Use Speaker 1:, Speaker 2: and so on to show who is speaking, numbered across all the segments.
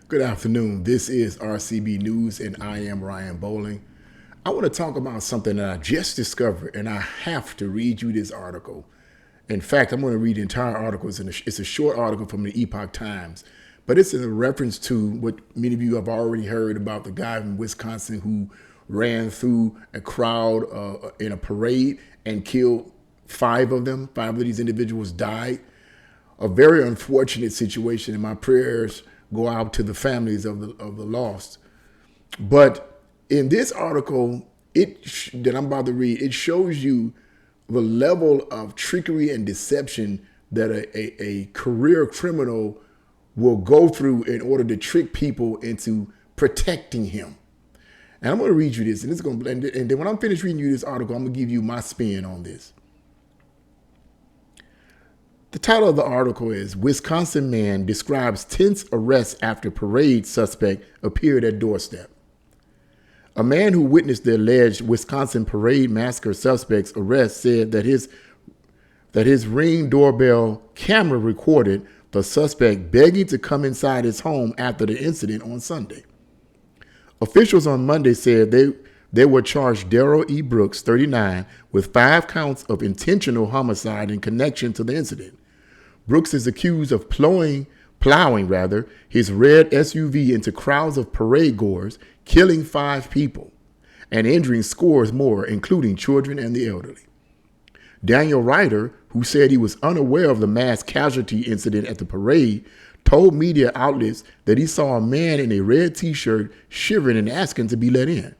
Speaker 1: Good afternoon. This is RCB News, and I am Ryan Bowling. I want to talk about something that I just discovered, and I have to read you this article. In fact, I'm going to read the entire article. It's a short article from the Epoch Times, but it's in reference to what many of you have already heard about the guy in Wisconsin who ran through a crowd in a parade and killed five of them. Five of these individuals died. A very unfortunate situation, and my prayers go out to the families of the lost. But in this article that I'm about to read, it shows you the level of trickery and deception that a career criminal will go through in order to trick people into protecting him. And I'm going to read you this, and then when I'm finished reading you this article, I'm going to give you my spin on this. The title of the article is Wisconsin Man Describes Tense Arrests After Parade Suspect Appeared at Doorstep. A man who witnessed the alleged Wisconsin parade massacre suspect's arrest said that his Ring doorbell camera recorded the suspect begging to come inside his home after the incident on Sunday. Officials on Monday said they were charged Darrell E. Brooks, 39, with 5 counts of intentional homicide in connection to the incident. Brooks is accused of plowing his red SUV into crowds of parade goers, killing 5 people and injuring scores more, including children and the elderly. Daniel Ryder, who said he was unaware of the mass casualty incident at the parade, told media outlets that he saw a man in a red T-shirt shivering and asking to be let in.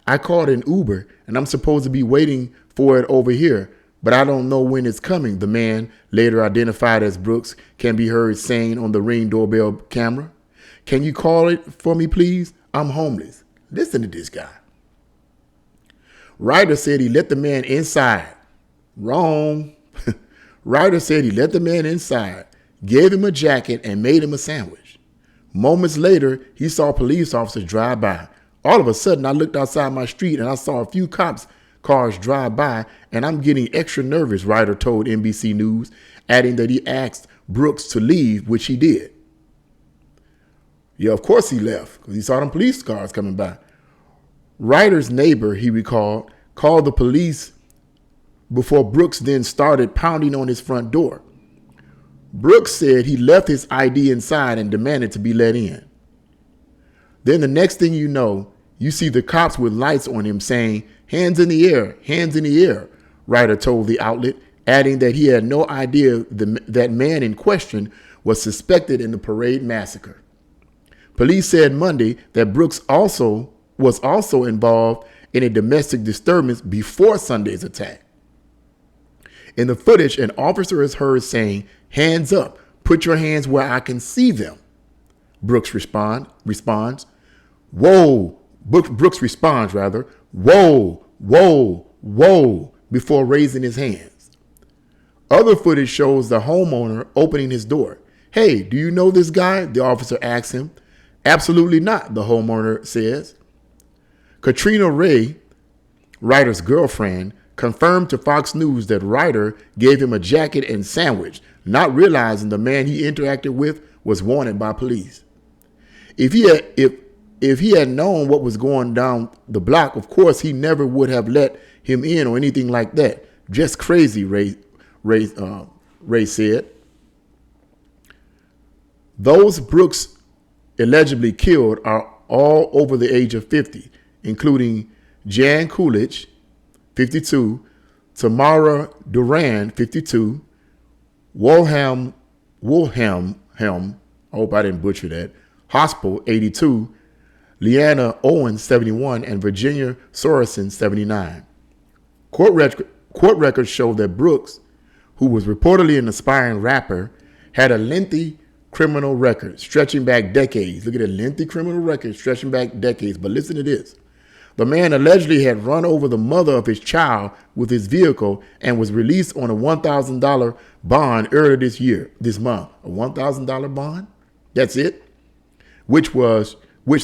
Speaker 1: I called an Uber and I'm supposed to be waiting for it over here, but I don't know when it's coming, the man, later identified as Brooks, can be heard saying on the Ring doorbell camera. Can you call it for me, please? I'm homeless. Listen to this guy. Ryder said he let the man inside. Wrong. Ryder said he let the man inside, gave him a jacket, and made him a sandwich. Moments later, he saw police officers drive by. All of a sudden, I looked outside my street and I saw a few cops cars drive by, and I'm getting extra nervous, Ryder told NBC News, adding that he asked Brooks to leave, which he did. Yeah, of course he left, because he saw them police cars coming by. Ryder's neighbor, he recalled, called the police before Brooks then started pounding on his front door. Brooks said he left his ID inside and demanded to be let in. Then the next thing you know, you see the cops with lights on him saying, "Hands in the air, hands in the air," Ryder told the outlet, adding that he had no idea that man in question was suspected in the parade massacre. Police said Monday that Brooks was also involved in a domestic disturbance before Sunday's attack. In the footage, an officer is heard saying, "Hands up, put your hands where I can see them." Brooks responds, "Whoa." Brooks responds, "Whoa, whoa, whoa," before raising his hands. Other footage shows the homeowner opening his door. "Hey, do you know this guy?" the officer asks him. "Absolutely not," the homeowner says. Katrina Ray, Ryder's girlfriend, confirmed to Fox News that Ryder gave him a jacket and sandwich, not realizing the man he interacted with was wanted by police. If he had known what was going down the block, of course, he never would have let him in or anything like that. Just crazy, Ray said. Those Brooks allegedly killed are all over the age of 50, including Jan Coolidge, 52, Tamara Duran, 52, Wilhelm, I hope I didn't butcher that, Hospital, 82, Leanna Owens, 71, and Virginia Sorensen, 79. Court records show that Brooks, who was reportedly an aspiring rapper, had a lengthy criminal record stretching back decades. Look at that lengthy criminal record stretching back decades. But listen to this. The man allegedly had run over the mother of his child with his vehicle and was released on a $1,000 bond earlier this month. A $1,000 bond? That's it? Which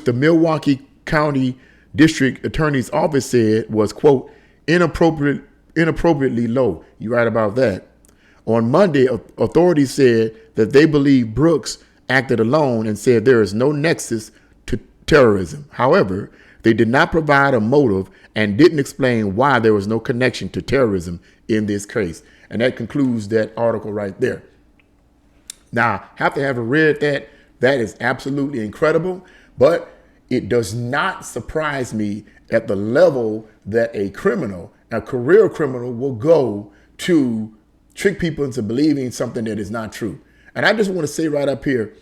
Speaker 1: the Milwaukee County District Attorney's Office said was, quote, inappropriately low. You right about that. On Monday, authorities said that they believe Brooks acted alone and said there is no nexus to terrorism. However, they did not provide a motive and didn't explain why there was no connection to terrorism in this case. And that concludes that article right there. Now, after having read that, that is absolutely incredible, but it does not surprise me at the level that a criminal, a career criminal, will go to trick people into believing something that is not true. And I just want to say right up here,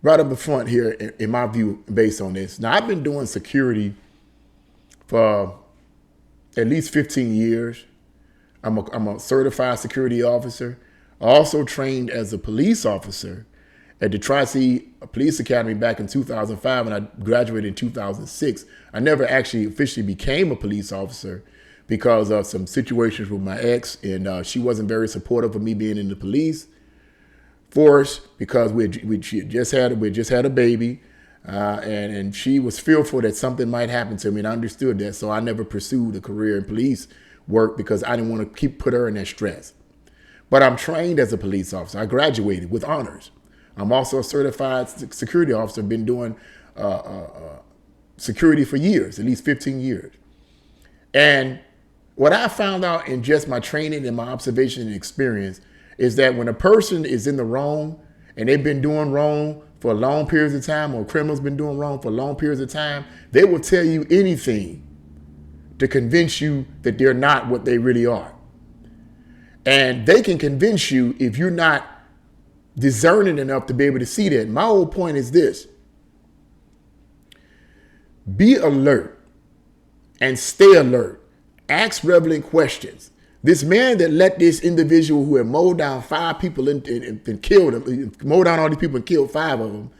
Speaker 1: right up the front here, in my view, based on this. Now, I've been doing security for at least 15 years. I'm a certified security officer. I also trained as a police officer at the Tri-C Police Academy back in 2005, and I graduated in 2006. I never actually officially became a police officer because of some situations with my ex, and she wasn't very supportive of me being in the police force because we just had a baby, and she was fearful that something might happen to me, and I understood that, so I never pursued a career in police work because I didn't want to put her in that stress. But I'm trained as a police officer. I graduated with honors. I'm also a certified security officer. Been doing security for years, at least 15 years. And what I found out in just my training and my observation and experience is that when a person is in the wrong and they've been doing wrong for long periods of time, or a criminal's been doing wrong for long periods of time, they will tell you anything to convince you that they're not what they really are. And they can convince you if you're not discerning enough to be able to see that. My whole point is this: be alert and stay alert. Ask relevant questions. This man that let this individual who had mowed down 5 people and killed them, mowed down all these people and killed 5 of them,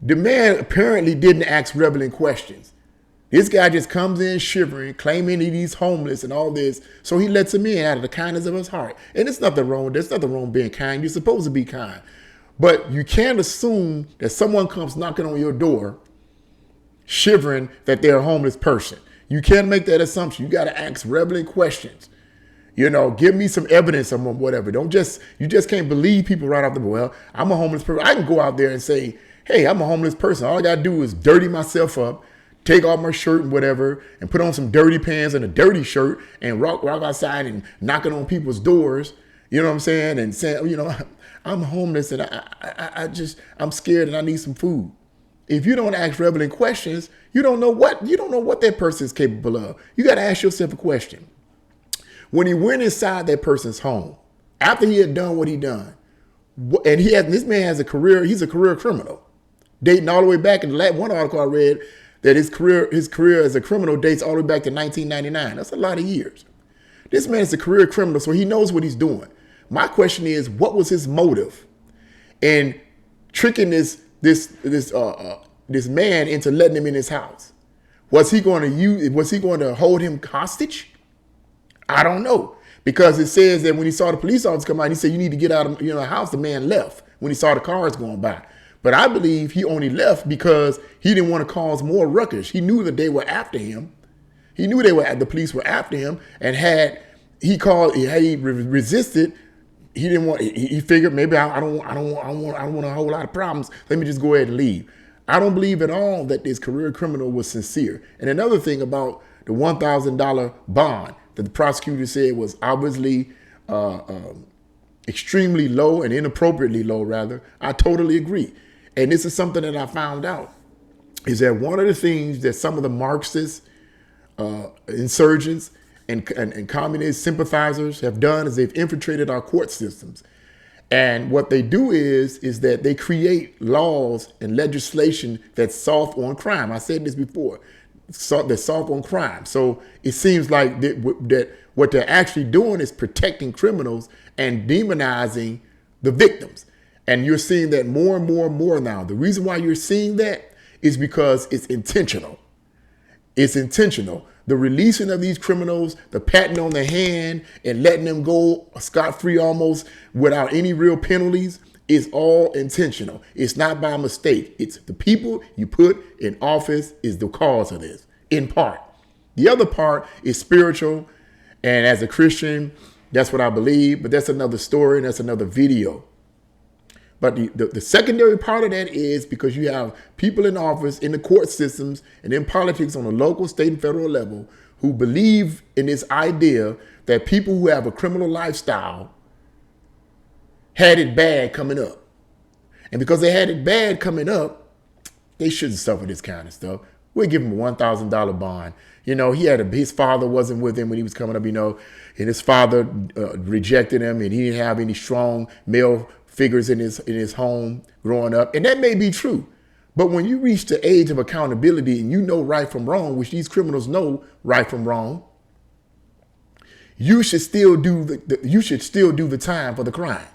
Speaker 1: the man apparently didn't ask relevant questions. This guy just comes in shivering, claiming that he's homeless and all this. So he lets him in out of the kindness of his heart. And there's nothing wrong. There's nothing wrong being kind. You're supposed to be kind. But you can't assume that someone comes knocking on your door, shivering, that they're a homeless person. You can't make that assumption. You got to ask relevant questions. You know, give me some evidence or whatever. You just can't believe people right off the bat. Well, I'm a homeless person. I can go out there and say, hey, I'm a homeless person. All I got to do is dirty myself up, take off my shirt and whatever, and put on some dirty pants and a dirty shirt and walk outside and knocking on people's doors. You know what I'm saying? And saying, you know, I'm homeless and I'm scared and I need some food. If you don't ask relevant questions, you don't know what that person is capable of. You got to ask yourself a question. When he went inside that person's home, after he had done what he done, and this man has a career, he's a career criminal, dating all the way back. In the last one article I read, that his career as a criminal dates all the way back to 1999. That's a lot of years. This man is a career criminal, so he knows what he's doing. My question is, what was his motive in tricking this man into letting him in his house? Was he going to hold him hostage? I don't know, because it says that when he saw the police officer come out, he said, "You need to get out of the house." The man left when he saw the cars going by. But I believe he only left because he didn't want to cause more ruckus. He knew that they were after him. He knew the police were after him, and had he resisted, he didn't want. He figured maybe I don't want a whole lot of problems. Let me just go ahead and leave. I don't believe at all that this career criminal was sincere. And another thing about the $1,000 bond that the prosecutor said was obviously extremely low and inappropriately low, rather. I totally agree. And this is something that I found out, is that one of the things that some of the Marxist insurgents and communist sympathizers have done is they've infiltrated our court systems. And what they do is that they create laws and legislation that's soft on crime. I said this before. They're soft on crime. So it seems like that what they're actually doing is protecting criminals and demonizing the victims. And you're seeing that more and more and more now. The reason why you're seeing that is because it's intentional. It's intentional. The releasing of these criminals, the patting on the hand and letting them go scot-free almost without any real penalties, is all intentional. It's not by mistake. It's the people you put in office is the cause of this, in part. The other part is spiritual, and as a Christian, that's what I believe, but that's another story and that's another video. But the secondary part of that is because you have people in office, in the court systems, and in politics on a local, state, and federal level who believe in this idea that people who have a criminal lifestyle had it bad coming up. And because they had it bad coming up, they shouldn't suffer this kind of stuff. We'll give him a $1,000 bond. You know, his father wasn't with him when he was coming up, you know, and his father rejected him, and he didn't have any strong male figures in his home growing up. And that may be true. But when you reach the age of accountability and you know right from wrong, which these criminals know right from wrong, you should still do the time for the crime.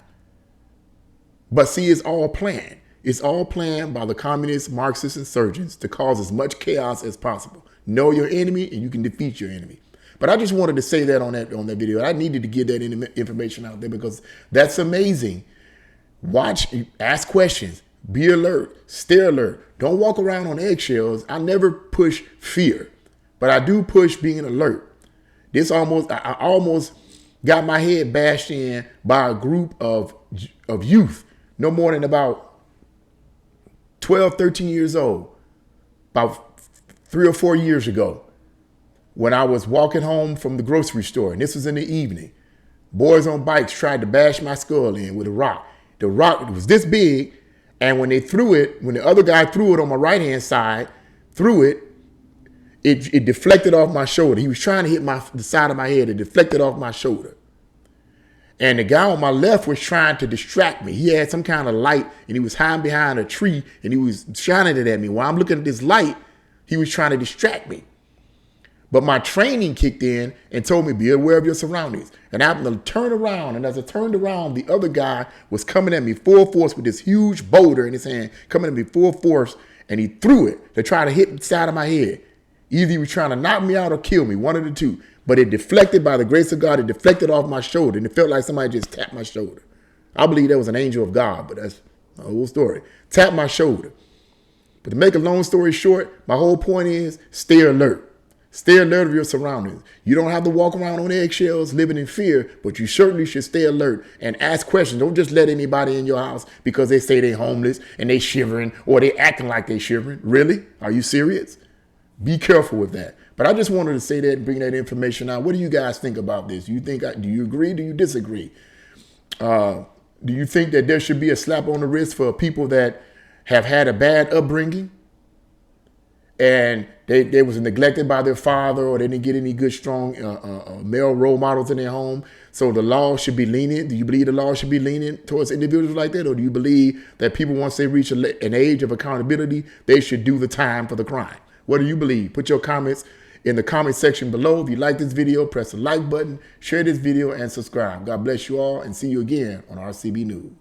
Speaker 1: But see, it's all planned. It's all planned by the communist Marxist insurgents to cause as much chaos as possible. Know your enemy and you can defeat your enemy. But I just wanted to say that on that video. I needed to get that information out there because that's amazing. Watch, ask questions, be alert, stay alert. Don't walk around on eggshells. I never push fear, but I do push being alert. I almost got my head bashed in by a group of youth, no more than about 12, 13 years old, about 3 or 4 years ago, when I was walking home from the grocery store, and this was in the evening. Boys on bikes tried to bash my skull in with a rock. The rock was this big, and when the other guy threw it on my right-hand side, it deflected off my shoulder. He was trying to hit the side of my head. It deflected off my shoulder. And the guy on my left was trying to distract me. He had some kind of light, and he was hiding behind a tree, and he was shining it at me. While I'm looking at this light, he was trying to distract me. But my training kicked in and told me, be aware of your surroundings. And I happened to turn around, and as I turned around, the other guy was coming at me full force with this huge boulder in his hand, coming at me full force, and he threw it to try to hit the side of my head. Either he was trying to knock me out or kill me, one of the two. But it deflected, by the grace of God, it deflected off my shoulder, and it felt like somebody just tapped my shoulder. I believe that was an angel of God, but that's a whole story. Tapped my shoulder. But to make a long story short, my whole point is stay alert. Stay alert of your surroundings. You don't have to walk around on eggshells living in fear, but you certainly should stay alert and ask questions. Don't just let anybody in your house because they say they're homeless and they shivering or they acting like they shivering. Really? Are you serious? Be careful with that. But I just wanted to say that and bring that information out. What do you guys think about this? Do you agree? Do you disagree? Do you think that there should be a slap on the wrist for people that have had a bad upbringing and they was neglected by their father, or they didn't get any good, strong male role models in their home? So the law should be lenient. Do you believe the law should be lenient towards individuals like that? Or do you believe that people, once they reach an age of accountability, they should do the time for the crime? What do you believe? Put your comments in the comment section below. If you like this video, press the like button, share this video, and subscribe. God bless you all, and see you again on RCB News.